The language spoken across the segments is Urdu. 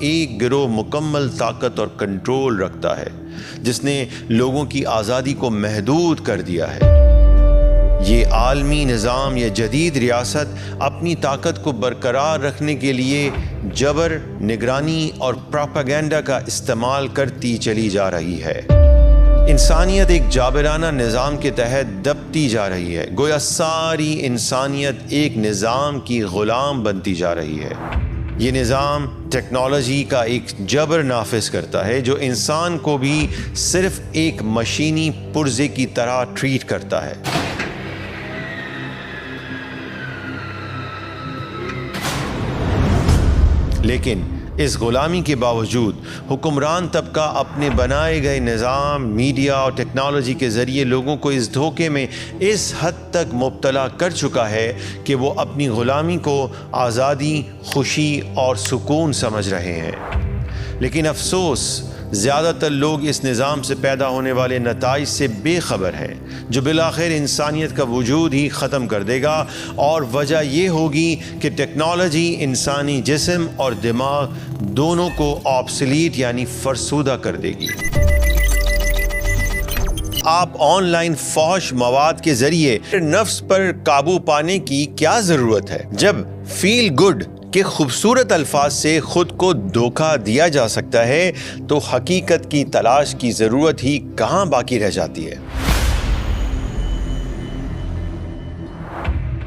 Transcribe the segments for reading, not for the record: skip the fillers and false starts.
ایک گروہ مکمل طاقت اور کنٹرول رکھتا ہے جس نے لوگوں کی آزادی کو محدود کر دیا ہے۔ یہ عالمی نظام یا جدید ریاست اپنی طاقت کو برقرار رکھنے کے لیے جبر، نگرانی اور پروپیگنڈا کا استعمال کرتی چلی جا رہی ہے۔ انسانیت ایک جابرانہ نظام کے تحت دبتی جا رہی ہے، گویا ساری انسانیت ایک نظام کی غلام بنتی جا رہی ہے۔ یہ نظام ٹیکنالوجی کا ایک جبر نافذ کرتا ہے جو انسان کو بھی صرف ایک مشینی پرزے کی طرح ٹریٹ کرتا ہے۔ لیکن اس غلامی کے باوجود حکمران طبقہ اپنے بنائے گئے نظام، میڈیا اور ٹیکنالوجی کے ذریعے لوگوں کو اس دھوکے میں اس حد تک مبتلا کر چکا ہے کہ وہ اپنی غلامی کو آزادی، خوشی اور سکون سمجھ رہے ہیں۔ لیکن افسوس، زیادہ تر لوگ اس نظام سے پیدا ہونے والے نتائج سے بے خبر ہیں جو بالآخر انسانیت کا وجود ہی ختم کر دے گا، اور وجہ یہ ہوگی کہ ٹیکنالوجی انسانی جسم اور دماغ دونوں کو آبسلیٹ یعنی فرسودہ کر دے گی۔ آپ آن لائن فحش مواد کے ذریعے نفس پر قابو پانے کی کیا ضرورت ہے جب فیل گڈ کہ خوبصورت الفاظ سے خود کو دھوکہ دیا جا سکتا ہے تو حقیقت کی تلاش کی ضرورت ہی کہاں باقی رہ جاتی ہے۔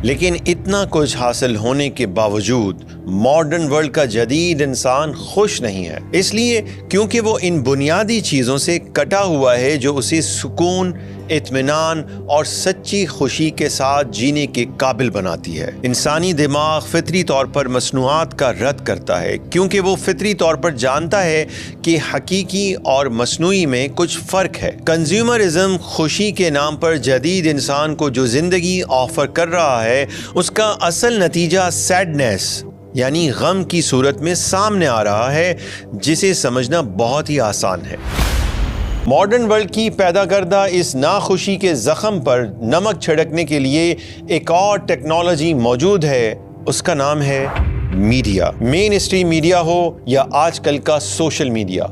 لیکن اتنا کچھ حاصل ہونے کے باوجود ماڈرن ورلڈ کا جدید انسان خوش نہیں ہے، اس لیے کیونکہ وہ ان بنیادی چیزوں سے کٹا ہوا ہے جو اسے سکون، اطمینان اور سچی خوشی کے ساتھ جینے کے قابل بناتی ہے۔ انسانی دماغ فطری طور پر مصنوعات کا رد کرتا ہے کیونکہ وہ فطری طور پر جانتا ہے کہ حقیقی اور مصنوعی میں کچھ فرق ہے۔ کنزیومرزم خوشی کے نام پر جدید انسان کو جو زندگی آفر کر رہا ہے اس کا اصل نتیجہ سیڈنس یعنی غم کی صورت میں سامنے آ رہا ہے، جسے سمجھنا بہت ہی آسان ہے۔ ماڈرن ورلڈ کی پیدا کردہ اس ناخوشی کے زخم پر نمک چھڑکنے کے لیے ایک اور ٹیکنالوجی موجود ہے، اس کا نام ہے میڈیا۔ مین اسٹریم میڈیا ہو یا آج کل کا سوشل میڈیا،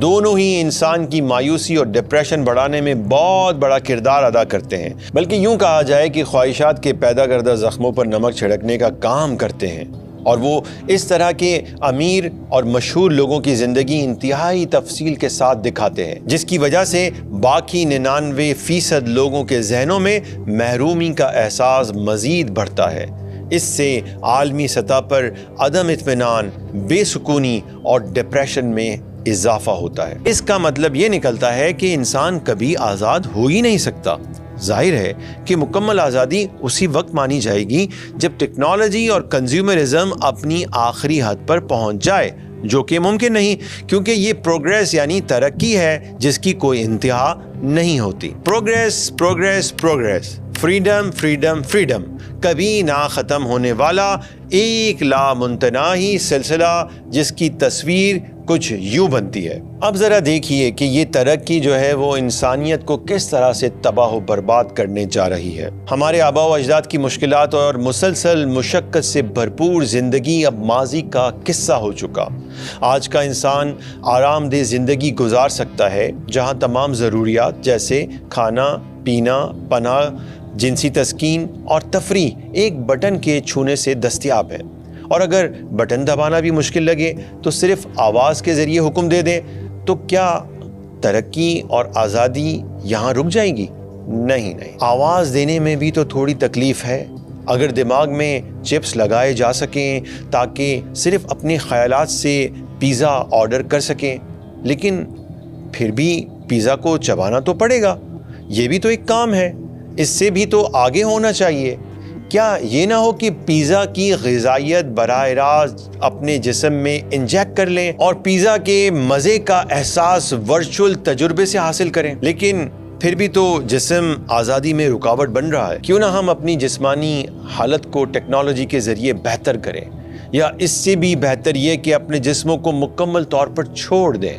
دونوں ہی انسان کی مایوسی اور ڈپریشن بڑھانے میں بہت بڑا کردار ادا کرتے ہیں، بلکہ یوں کہا جائے کہ خواہشات کے پیدا کردہ زخموں پر نمک چھڑکنے کا کام کرتے ہیں، اور وہ اس طرح کے امیر اور مشہور لوگوں کی زندگی انتہائی تفصیل کے ساتھ دکھاتے ہیں، جس کی وجہ سے باقی 99% لوگوں کے ذہنوں میں محرومی کا احساس مزید بڑھتا ہے۔ اس سے عالمی سطح پر عدم اطمینان، بے سکونی اور ڈپریشن میں اضافہ ہوتا ہے۔ اس کا مطلب یہ نکلتا ہے کہ انسان کبھی آزاد ہو ہی نہیں سکتا۔ ظاہر ہے کہ مکمل آزادی اسی وقت مانی جائے گی جب ٹیکنالوجی اور کنزیومرزم اپنی آخری حد پر پہنچ جائے، جو کہ ممکن نہیں کیونکہ یہ پروگریس یعنی ترقی ہے جس کی کوئی انتہا نہیں ہوتی۔ Progress progress progress, freedom freedom freedom, کبھی نہ ختم ہونے والا ایک لامنتہی سلسلہ جس کی تصویر کچھ یوں بنتی ہے۔ اب ذرا دیکھیے کہ یہ ترقی جو ہے وہ انسانیت کو کس طرح سے تباہ و برباد کرنے جا رہی ہے۔ ہمارے آباء و اجداد کی مشکلات اور مسلسل مشقت سے بھرپور زندگی اب ماضی کا قصہ ہو چکا۔ آج کا انسان آرام دہ زندگی گزار سکتا ہے جہاں تمام ضروریات جیسے کھانا، پینا، پناہ، جنسی تسکین اور تفریح ایک بٹن کے چھونے سے دستیاب ہے، اور اگر بٹن دبانا بھی مشکل لگے تو صرف آواز کے ذریعے حکم دے دیں تو کیا ترقی اور آزادی یہاں رک جائے گی؟ نہیں، آواز دینے میں بھی تو تھوڑی تکلیف ہے۔ اگر دماغ میں چپس لگائے جا سکیں تاکہ صرف اپنے خیالات سے پیزا آرڈر کر سکیں، لیکن پھر بھی پیزا کو چبانا تو پڑے گا، یہ بھی تو ایک کام ہے، اس سے بھی تو آگے ہونا چاہیے۔ کیا یہ نہ ہو کہ پیزا کی غذائیت براہ راست اپنے جسم میں انجیکٹ کر لیں اور پیزا کے مزے کا احساس ورچوئل تجربے سے حاصل کریں؟ لیکن پھر بھی تو جسم آزادی میں رکاوٹ بن رہا ہے۔ کیوں نہ ہم اپنی جسمانی حالت کو ٹیکنالوجی کے ذریعے بہتر کریں، یا اس سے بھی بہتر یہ کہ اپنے جسموں کو مکمل طور پر چھوڑ دیں،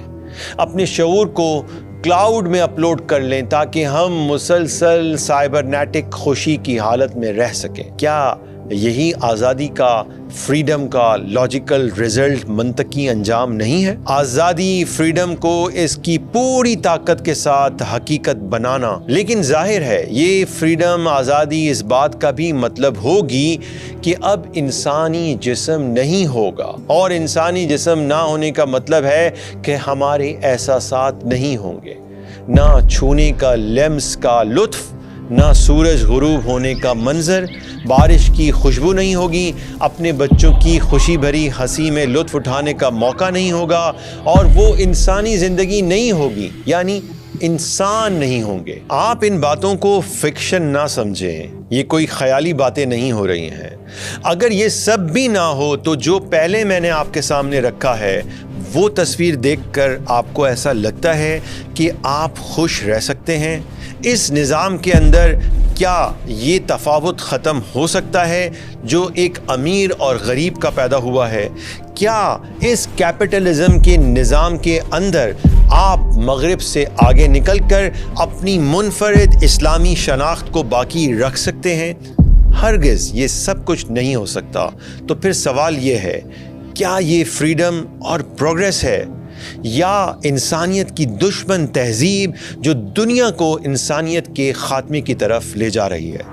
اپنے شعور کو کلاؤڈ میں اپلوڈ کر لیں تاکہ ہم مسلسل سائبرنیٹک خوشی کی حالت میں رہ سکیں۔ کیا یہی آزادی کا، فریڈم کا لاجیکل رزلٹ، منطقی انجام نہیں ہے؟ آزادی فریڈم کو اس کی پوری طاقت کے ساتھ حقیقت بنانا، لیکن ظاہر ہے یہ فریڈم، آزادی اس بات کا بھی مطلب ہوگی کہ اب انسانی جسم نہیں ہوگا، اور انسانی جسم نہ ہونے کا مطلب ہے کہ ہمارے احساسات نہیں ہوں گے، نہ چھونے کا لمس کا لطف، نہ سورج غروب ہونے کا منظر، بارش کی خوشبو نہیں ہوگی، اپنے بچوں کی خوشی بھری ہنسی میں لطف اٹھانے کا موقع نہیں ہوگا، اور وہ انسانی زندگی نہیں ہوگی، یعنی انسان نہیں ہوں گے۔ آپ ان باتوں کو فکشن نہ سمجھیں، یہ کوئی خیالی باتیں نہیں ہو رہی ہیں۔ اگر یہ سب بھی نہ ہو تو جو پہلے میں نے آپ کے سامنے رکھا ہے وہ تصویر دیکھ کر آپ کو ایسا لگتا ہے کہ آپ خوش رہ سکتے ہیں؟ اس نظام کے اندر کیا یہ تفاوت ختم ہو سکتا ہے جو ایک امیر اور غریب کا پیدا ہوا ہے؟ کیا اس کیپٹلزم کے نظام کے اندر آپ مغرب سے آگے نکل کر اپنی منفرد اسلامی شناخت کو باقی رکھ سکتے ہیں؟ ہرگز یہ سب کچھ نہیں ہو سکتا۔ تو پھر سوال یہ ہے، کیا یہ فریڈم اور پروگریس ہے، یا انسانیت کی دشمن تہذیب جو دنیا کو انسانیت کے خاتمے کی طرف لے جا رہی ہے؟